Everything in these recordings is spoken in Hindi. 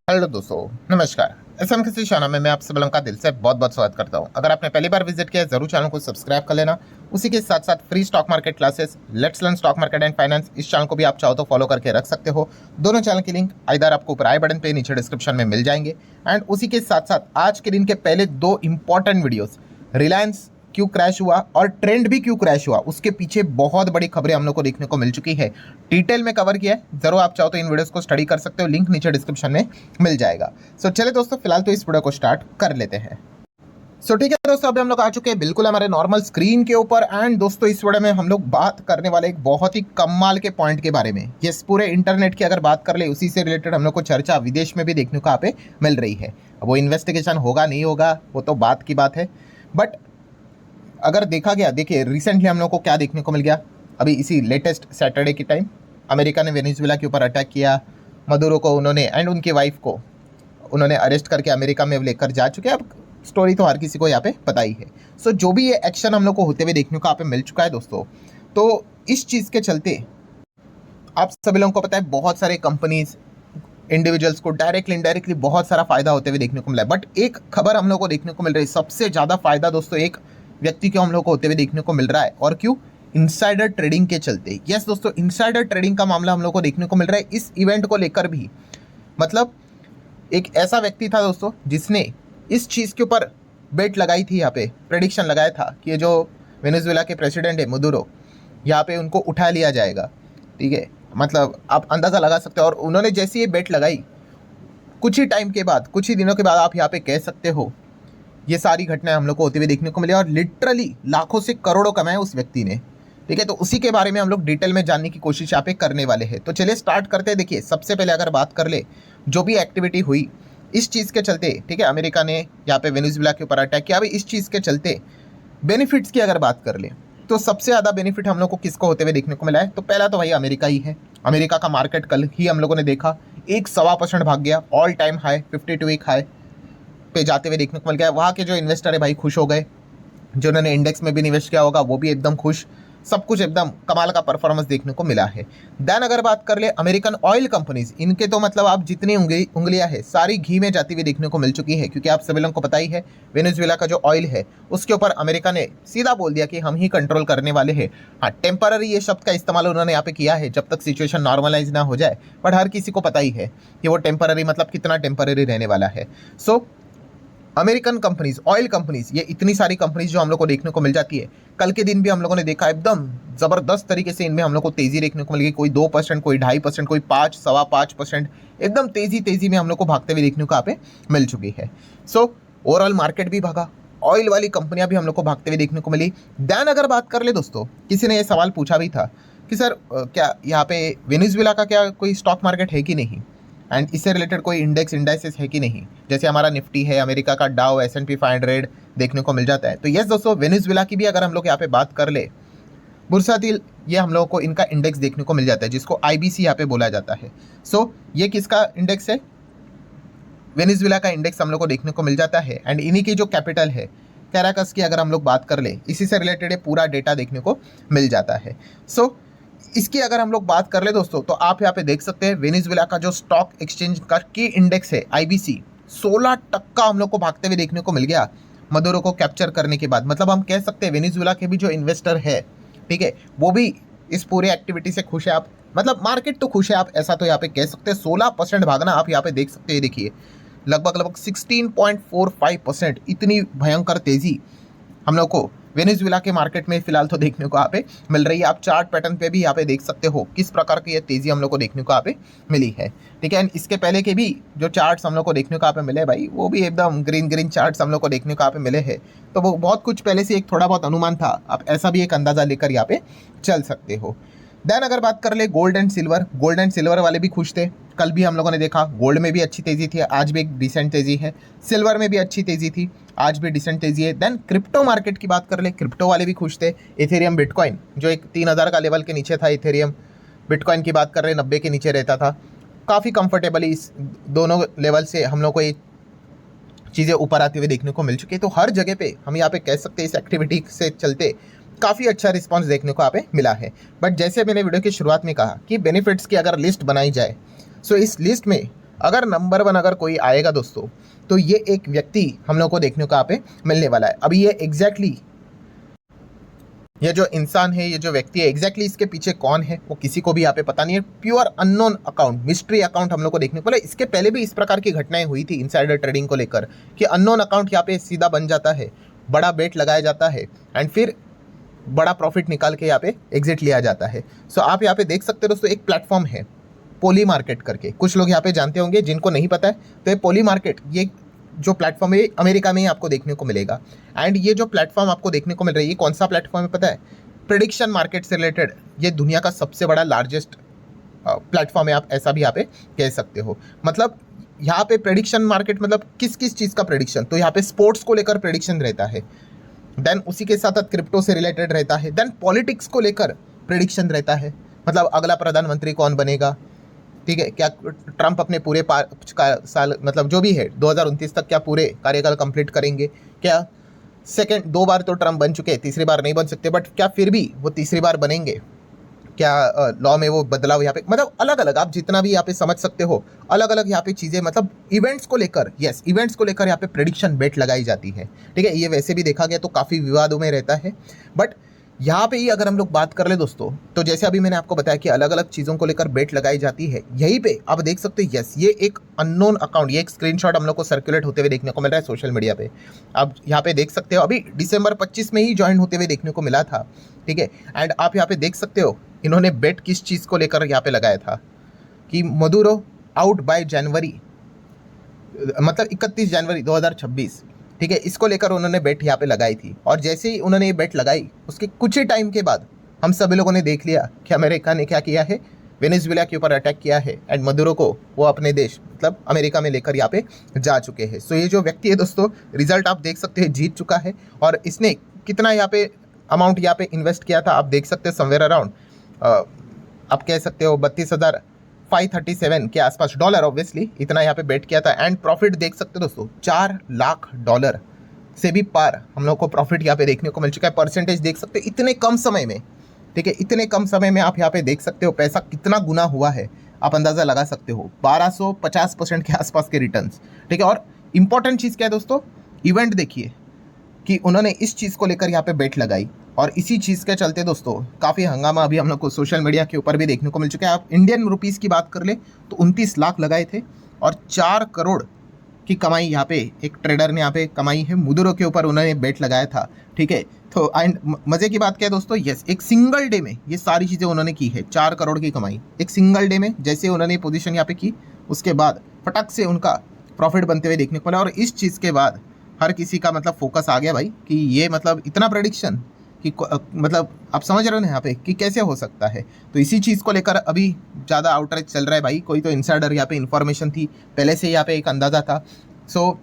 हेलो दोस्तों, नमस्कार। एसएम किसी चैनल में मैं आप सब लोगों का दिल से बहुत बहुत स्वागत करता हूं। अगर आपने पहली बार विजिट किया है जरूर चैनल को सब्सक्राइब कर लेना। उसी के साथ साथ free stock market classes, let's learn stock market and finance, इस चैनल को भी आप चाहो तो फॉलो करके रख सकते हो। दोनों चैनल की लिंक इधर आपको ऊपर आई बटन पे नीचे डिस्क्रिप्शन में मिल जाएंगे। एंड उसी के साथ साथ आज के दिन के पहले दो इंपॉर्टेंट वीडियोस, रिलायंस क्यों क्रैश हुआ और ट्रेंड भी क्यों क्रैश हुआ, उसके पीछे बहुत बड़ी खबरें हम लोग को देखने को मिल चुकी है। डिटेल में कवर किया है, जरूर आप चाहो तो इन वीडियोस को स्टडी कर सकते हो। लिंक नीचे डिस्क्रिप्शन में मिल जाएगा। सो चले दोस्तों, फिलहाल तो इस वीडियो को स्टार्ट कर लेते हैं। सो ठीक है दोस्तों, अभी हम लोग आ चुके हैं बिल्कुल हमारे नॉर्मल स्क्रीन के ऊपर। एंड दोस्तों, इस वीडियो में हम लोग बात करने वाले एक बहुत ही कमाल के पॉइंट के बारे में। ये पूरे इंटरनेट की अगर बात कर ले, उसी से रिलेटेड हम लोग को चर्चा विदेश में भी देखने को यहाँ पे मिल रही है। अब वो इन्वेस्टिगेशन होगा नहीं होगा वो तो बात की बात है, बट अगर देखा गया, देखिए रिसेंटली हम लोग को क्या देखने को मिल गया। अभी इसी लेटेस्ट सैटरडे के टाइम अमेरिका ने वेनेजुएला के ऊपर अटैक किया। मदुरो को उन्होंने एंड उनकी वाइफ को उन्होंने अरेस्ट करके अमेरिका में लेकर जा चुके हैं। अब स्टोरी तो हर किसी को यहाँ पे पता ही है। सो जो भी ये एक्शन हम लोग को होते हुए देखने को यहाँ पे मिल चुका है दोस्तों, तो इस चीज़ के चलते आप सभी लोगों को पता है बहुत सारे कंपनीज, इंडिविजुअल्स को डायरेक्टली इनडायरेक्टली बहुत सारा फायदा होते हुए देखने को मिला है। बट एक खबर हम लोग को देखने को मिल रही है, सबसे ज़्यादा फायदा दोस्तों एक व्यक्ति को हम लोग को होते हुए देखने को मिल रहा है। और क्यों? इनसाइडर ट्रेडिंग के चलते। यस दोस्तों, इनसाइडर ट्रेडिंग का मामला हम लोग को देखने को मिल रहा है इस इवेंट को लेकर भी। मतलब एक ऐसा व्यक्ति था दोस्तों जिसने इस चीज़ के ऊपर बेट लगाई थी, यहाँ पे प्रेडिक्शन लगाया था कि ये जो वेनेजुएला के प्रेसिडेंट है मदुरो, यहाँ पे उनको उठा लिया जाएगा। ठीक है, मतलब आप अंदाज़ा लगा सकते हो। और उन्होंने जैसी ये बेट लगाई, कुछ ही टाइम के बाद, कुछ ही दिनों के बाद आप यहाँ पे कह सकते हो ये सारी घटनाएं हम लोग को होती हुई देखने को मिली। और लिटरली लाखों से करोड़ों कमाए उस व्यक्ति ने। ठीक है, तो उसी के बारे में हम लोग डिटेल में जानने की कोशिश यहाँ पे करने वाले हैं। तो चलिए स्टार्ट करते हैं। देखिए, सबसे पहले अगर बात कर ले, जो भी एक्टिविटी हुई इस चीज़ के चलते, ठीक है, अमेरिका ने यहाँ पे वेनेजुएला के ऊपर अटैक किया। अभी इस चीज़ के चलते बेनिफिट्स की अगर बात कर ले, तो सबसे ज़्यादा बेनिफिट हम लोग को किसको होते हुए देखने को मिला है? तो पहला तो भाई अमेरिका ही है। अमेरिका का मार्केट कल ही हम लोगों ने देखा 1.25% भाग गया, all time high 52 week high पे जाते हुए देखने को मिल गया। वहाँ के जो इन्वेस्टर है भाई खुश हो गए, जिन्होंने इंडेक्स में भी निवेश किया होगा वो भी एकदम खुश। सब कुछ एकदम कमाल का परफॉर्मेंस देखने को मिला है। देन अगर बात कर ले अमेरिकन ऑयल कंपनीज, इनके तो मतलब आप जितनी उंगलियां हैं सारी घी में जाती हुई देखने को मिल चुकी है। क्योंकि आप सभी लोगों को पता ही है वेनेजुएला का जो ऑयल है उसके ऊपर अमेरिका ने सीधा बोल दिया कि हम ही कंट्रोल करने वाले हैं। हाँ, टेम्पररी ये शब्द का इस्तेमाल उन्होंने यहाँ पे किया है जब तक सिचुएशन नॉर्मलाइज ना हो जाए। बट हर किसी को पता ही है कि वो टेम्पररी मतलब कितना टेम्पररी रहने वाला है। सो अमेरिकन कंपनीज, ऑयल कंपनीज, ये इतनी सारी कंपनीज जो हम लोग को देखने को मिल जाती है, कल के दिन भी हम लोगों ने देखा एकदम ज़बरदस्त तरीके से इनमें हम लोग को तेज़ी देखने को मिल गई। कोई 2%, कोई 2.5%, कोई 5, 5.25%, एकदम तेज़ी में हम लोग को भागते हुए देखने को यहाँ पे मिल चुकी है। सो ओवरऑल मार्केट भी भागा, ऑयल वाली कंपनियां भी हम लोग को भागते हुए देखने को मिली। दैन अगर बात कर ले दोस्तों, किसी ने ये सवाल पूछा भी था कि सर क्या यहाँ पे वेनेजुएला का क्या कोई स्टॉक मार्केट है कि नहीं, एंड इससे रिलेटेड कोई इंडाइसेस है कि नहीं, जैसे हमारा निफ्टी है, अमेरिका का डाउ, S&P 500 देखने को मिल जाता है। तो यस दोस्तों, वेनेजुएला की भी अगर हम लोग यहाँ पे बात कर ले, बुर्सातिल, ये हम लोगों को इनका इंडेक्स देखने को मिल जाता है जिसको IBC यहाँ पे बोला जाता है। सो ये किसका इंडेक्स है? वेनेजुएला का इंडेक्स हम लोग को देखने को मिल जाता है। एंड इन्हीं की जो कैपिटल है कैराकस की अगर हम लोग बात कर ले, इसी से रिलेटेड पूरा डेटा देखने को मिल जाता है। सो इसकी अगर हम लोग बात कर ले दोस्तों, तो आप यहाँ पे देख सकते हैं वेनेजुएला का जो स्टॉक एक्सचेंज का की इंडेक्स है IBC, 16% हम लोग को भागते हुए देखने को मिल गया मदुरो को कैप्चर करने के बाद। मतलब हम कह सकते हैं वेनेजुएला के भी जो इन्वेस्टर है, ठीक है, वो भी इस पूरे एक्टिविटी से खुश है। आप मतलब मार्केट तो खुश है, आप ऐसा तो यहाँ पे कह सकते हैं। 16% भागना आप यहाँ पे देख सकते हैं। देखिए लगभग 16.45%, इतनी भयंकर तेजी हम लोग को वेनेजुएला के मार्केट में फिलहाल तो देखने को यहाँ पे मिल रही है। आप चार्ट पैटर्न पे भी यहाँ पे देख सकते हो किस प्रकार की ये तेजी हम लोग को देखने को यहाँ पे मिली है। ठीक है, एंड इसके पहले के भी जो चार्ट्स हम लोग को देखने को यहाँ पे मिले भाई, वो भी एकदम ग्रीन चार्ट्स हम लोग को देखने को यहाँ पे मिले हैं। तो वो बहुत कुछ पहले से एक थोड़ा बहुत अनुमान था, आप ऐसा भी एक अंदाजा लेकर यहाँ पे चल सकते हो। देन अगर बात कर ले gold and silver, gold and silver वाले भी खुश थे। कल भी हम लोगों ने देखा गोल्ड में भी अच्छी तेज़ी थी, आज भी एक डिसेंट तेज़ी है। सिल्वर में भी अच्छी तेज़ी थी, आज भी डिसेंट तेज़ी है। देन क्रिप्टो मार्केट की बात कर ले, क्रिप्टो वाले भी खुश थे। इथेरियम, बिटकॉइन जो एक 3000 का लेवल के नीचे था, इथेरियम बिटकॉइन की बात कर रहे 90 के नीचे रहता था, काफ़ी कंफर्टेबली इस दोनों लेवल से हम लोग को ये चीज़ें ऊपर आती हुई देखने को मिल चुकी है। तो हर जगह पे हम यहाँ पे कह सकते हैं इस एक्टिविटी से चलते काफ़ी अच्छा रिस्पांस देखने को यहाँ पे मिला है। बट जैसे मैंने वीडियो की शुरुआत में कहा कि बेनिफिट्स की अगर लिस्ट बनाई जाए, सो इस लिस्ट में अगर नंबर वन अगर कोई आएगा दोस्तों, तो ये एक व्यक्ति हम लोग को देखने को यहाँ पे मिलने वाला है। अभी ये एग्जैक्टली ये जो इंसान है, ये जो व्यक्ति है, एग्जैक्टली इसके पीछे कौन है वो किसी को भी यहाँ पे पता नहीं है। Pure unknown account, mystery account हम लोग को देखने को मिला। इसके पहले भी इस प्रकार की घटनाएं हुई थी इनसाइडर ट्रेडिंग को लेकर, कि अननोन अकाउंट यहाँ पे सीधा बन जाता है, बड़ा बेट लगाया जाता है एंड फिर बड़ा प्रॉफिट निकाल के यहाँ पे एग्जिट लिया जाता है। सो आप यहाँ पे देख सकते हो दोस्तों, एक प्लेटफॉर्म है पोली मार्केट करके, कुछ लोग यहाँ पे जानते होंगे, जिनको नहीं पता है तो ये पोली मार्केट, ये जो प्लेटफॉर्म है अमेरिका में ही आपको देखने को मिलेगा। एंड ये जो प्लेटफॉर्म आपको देखने को मिल रहा है, ये कौन सा प्लेटफॉर्म है पता है? प्रेडिक्शन मार्केट से रिलेटेड ये दुनिया का सबसे बड़ा लार्जेस्ट प्लेटफॉर्म है, आप ऐसा भी यहाँ पे कह सकते हो। मतलब यहाँ पे प्रेडिक्शन मार्केट मतलब किस किस चीज़ का प्रेडिक्शन, तो यहाँ पे स्पोर्ट्स को लेकर प्रेडिक्शन रहता है, देन उसी के साथ क्रिप्टो से रिलेटेड रहता है, देन पॉलिटिक्स को लेकर प्रेडिक्शन रहता है, मतलब अगला प्रधानमंत्री कौन बनेगा, ठीक है, क्या ट्रंप अपने पूरे साल मतलब जो भी है 2029 तक क्या पूरे कार्यकाल कंप्लीट करेंगे, क्या सेकंड 2 बार तो ट्रंप बन चुके हैं, तीसरी बार नहीं बन सकते, बट क्या फिर भी वो तीसरी बार बनेंगे, क्या लॉ में वो बदलाव यहाँ पे, मतलब अलग अलग आप जितना भी यहाँ पे समझ सकते हो, अलग अलग यहाँ पे चीज़ें, मतलब इवेंट्स को लेकर, यस इवेंट्स को लेकर यहाँ पे प्रेडिक्शन बेट लगाई जाती है, ठीक है। ये वैसे भी देखा गया तो काफ़ी विवादों में रहता है, बट यहाँ पे ही अगर हम लोग बात कर ले दोस्तों, तो जैसे अभी मैंने आपको बताया कि अलग अलग चीज़ों को लेकर बेट लगाई जाती है, यहीं पे आप देख सकते हो, यस ये एक अननोन अकाउंट, ये एक स्क्रीनशॉट हम लोग को सर्कुलेट होते हुए देखने को मिल रहा है सोशल मीडिया पे। आप यहाँ पे देख सकते हो, अभी दिसंबर 25 में ही ज्वाइन होते हुए देखने को मिला था, ठीक है। एंड आप यहाँ पे देख सकते हो इन्होंने बेट किस चीज़ को लेकर यहाँ पे लगाया था, कि मदुरो आउट बाय जनवरी, मतलब 31 जनवरी 2026, ठीक है, इसको लेकर उन्होंने बेट यहाँ पे लगाई थी। और जैसे ही उन्होंने ये बेट लगाई, उसके कुछ ही टाइम के बाद हम सभी लोगों ने देख लिया कि अमेरिका ने क्या किया है, वेनेजुएला के ऊपर अटैक किया है एंड मदुरो को वो अपने देश मतलब अमेरिका में लेकर यहाँ पे जा चुके हैं। सो ये जो व्यक्ति है दोस्तों, रिजल्ट आप देख सकते हैं, जीत चुका है। और इसने कितना यहाँ पे अमाउंट यहाँ पे इन्वेस्ट किया था, आप देख सकते हैं समवेयर अराउंड आप कह सकते हो 32,537 के आसपास डॉलर, ऑब्वियसली इतना यहाँ पे बेट किया था। एंड प्रॉफिट देख सकते हो दोस्तों, $4 लाख से भी पार हम लोग को प्रॉफिट यहाँ पे देखने को मिल चुका है। परसेंटेज देख सकते हो इतने कम समय में, ठीक है, इतने कम समय में आप यहाँ पे देख सकते हो पैसा कितना गुना हुआ है, आप अंदाज़ा लगा सकते हो, 1250% के आसपास के रिटर्न्स, ठीक है। और इंपॉर्टेंट चीज़ क्या है दोस्तों, इवेंट देखिए कि उन्होंने इस चीज़ को लेकर यहाँ पे बेट लगाई, और इसी चीज़ के चलते दोस्तों काफ़ी हंगामा अभी हम लोग को सोशल मीडिया के ऊपर भी देखने को मिल चुका है। आप इंडियन रुपीज़ की बात कर ले तो 29 लाख लगाए थे और 4 करोड़ की कमाई यहाँ पे एक ट्रेडर ने यहाँ पे कमाई है, मुदुरो के ऊपर उन्होंने बेट लगाया था, ठीक है। तो एंड मज़े की बात क्या है दोस्तों, यस एक सिंगल डे में ये सारी चीज़ें उन्होंने की है, 4 करोड़ की कमाई एक सिंगल डे में, जैसे उन्होंने पोजीशन यहाँ पे की उसके बाद फटक से उनका प्रॉफिट बनते हुए देखने को मिला। और इस चीज़ के बाद हर किसी का मतलब फोकस आ गया भाई कि ये मतलब इतना प्रेडिक्शन कि मतलब आप समझ रहे हो ना यहाँ पे कि कैसे हो सकता है। तो इसी चीज़ को लेकर अभी ज़्यादा आउटरीच चल रहा है भाई, कोई तो इनसाइडर यहाँ पे इन्फॉर्मेशन थी पहले से, यहाँ पे एक अंदाज़ा था। सो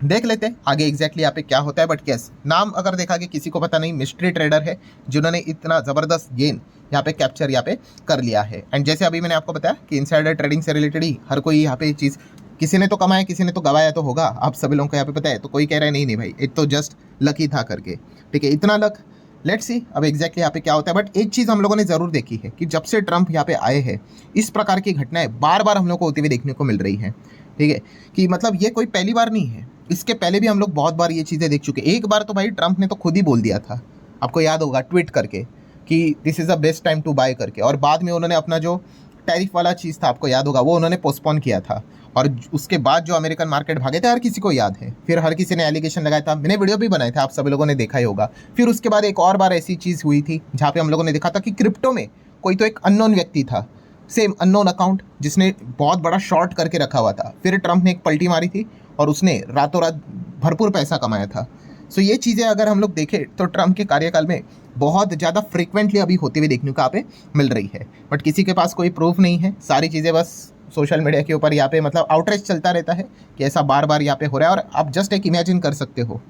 देख लेते हैं आगे एग्जैक्टली यहाँ पे क्या होता है। बट यस नाम अगर देखा कि किसी को पता नहीं, मिस्ट्री ट्रेडर है जिन्होंने इतना ज़बरदस्त गेन यहाँ पे कैप्चर यहाँ पे कर लिया है। एंड जैसे अभी मैंने आपको बताया कि इनसाइडर ट्रेडिंग से रिलेटेड ही हर कोई यहाँ पे चीज़, किसी ने तो कमाया किसी ने तो गवाया तो होगा, आप सभी लोगों को यहाँ पे पता है। तो कोई कह रहा है नहीं नहीं भाई ये तो जस्ट लकी था करके, ठीक है, इतना लक, लेट्स सी अब एग्जैक्टली यहाँ पे क्या होता है। बट एक चीज़ हम लोगों ने ज़रूर देखी है कि जब से ट्रंप यहाँ पे आए हैं, इस प्रकार की घटनाएं बार बार हम लोग को होती हुई देखने को मिल रही हैं, ठीक है, कि मतलब ये कोई पहली बार नहीं है, इसके पहले भी हम लोग बहुत बार ये चीज़ें देख चुके। एक बार तो भाई ट्रंप ने तो खुद ही बोल दिया था, आपको याद होगा, ट्वीट करके कि this is the best time to buy करके, और बाद में उन्होंने अपना जो टैरिफ वाला चीज़ था आपको याद होगा वो उन्होंने पोस्टपोन किया था, और उसके बाद जो अमेरिकन मार्केट भागे थे हर किसी को याद है, फिर हर किसी ने एलिगेशन लगाया था, मैंने वीडियो भी बनाए थे, आप सभी लोगों ने देखा ही होगा। फिर उसके बाद एक और बार ऐसी चीज़ हुई थी जहाँ पे हम लोगों ने देखा था कि क्रिप्टो में कोई तो एक अननोन व्यक्ति था, सेम अननोन अकाउंट, जिसने बहुत बड़ा शॉर्ट करके रखा हुआ था, फिर ट्रंप ने एक पलटी मारी थी और उसने रातों रात भरपूर पैसा कमाया था। सो ये चीज़ें अगर हम लोग देखें तो ट्रंप के कार्यकाल में बहुत ज़्यादा फ्रिक्वेंटली अभी होते हुए देखने को यहाँ पे मिल रही है, बट किसी के पास कोई प्रूफ नहीं है, सारी चीज़ें बस सोशल मीडिया के ऊपर यहाँ पे मतलब आउटरीच चलता रहता है कि ऐसा बार बार यहाँ पे हो रहा है। और आप जस्ट एक इमेजिन कर सकते हो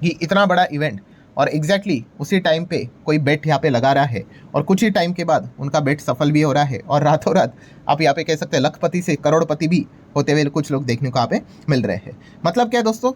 कि इतना बड़ा इवेंट और एग्जैक्टली उसी टाइम पे कोई बेट यहाँ पे लगा रहा है और कुछ ही टाइम के बाद उनका बेट सफल भी हो रहा है, और रातों रात आप यहाँ पे कह सकते हैं लखपति से करोड़पति भी होते हुए कुछ लोग देखने को यहाँ पे मिल रहे हैं। मतलब क्या है दोस्तों,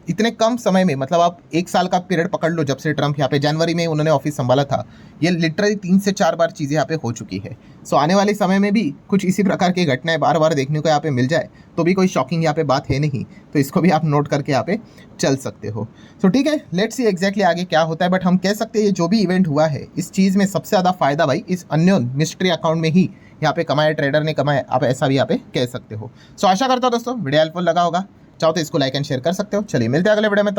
इतने कम समय में, मतलब आप 1 साल का पीरियड पकड़ लो, जब से ट्रंप यहाँ पे जनवरी में उन्होंने ऑफिस संभाला था, ये लिटरली 3 से 4 बार चीज़ें यहाँ पे हो चुकी है। सो आने वाले समय में भी कुछ इसी प्रकार की घटनाएं बार बार देखने को यहाँ पे मिल जाए तो भी कोई शॉकिंग यहाँ पे बात है नहीं, तो इसको भी आप नोट करके यहाँ पे चल सकते हो। सो ठीक है, लेट्स सी एग्जैक्टली आगे क्या होता है। बट हम कह सकते हैं ये जो भी इवेंट हुआ है, इस चीज़ में सबसे ज़्यादा फायदा भाई इस अननोन मिस्ट्री अकाउंट में ही यहाँ पे कमाया, ट्रेडर ने कमाया, आप ऐसा भी यहाँ पे कह सकते हो। सो आशा करता हूँ दोस्तों वीडियो हेल्पफुल लगा होगा, चाहो तो इसको लाइक एंड शेयर कर सकते हो। चलिए मिलते हैं अगले वीडियो में।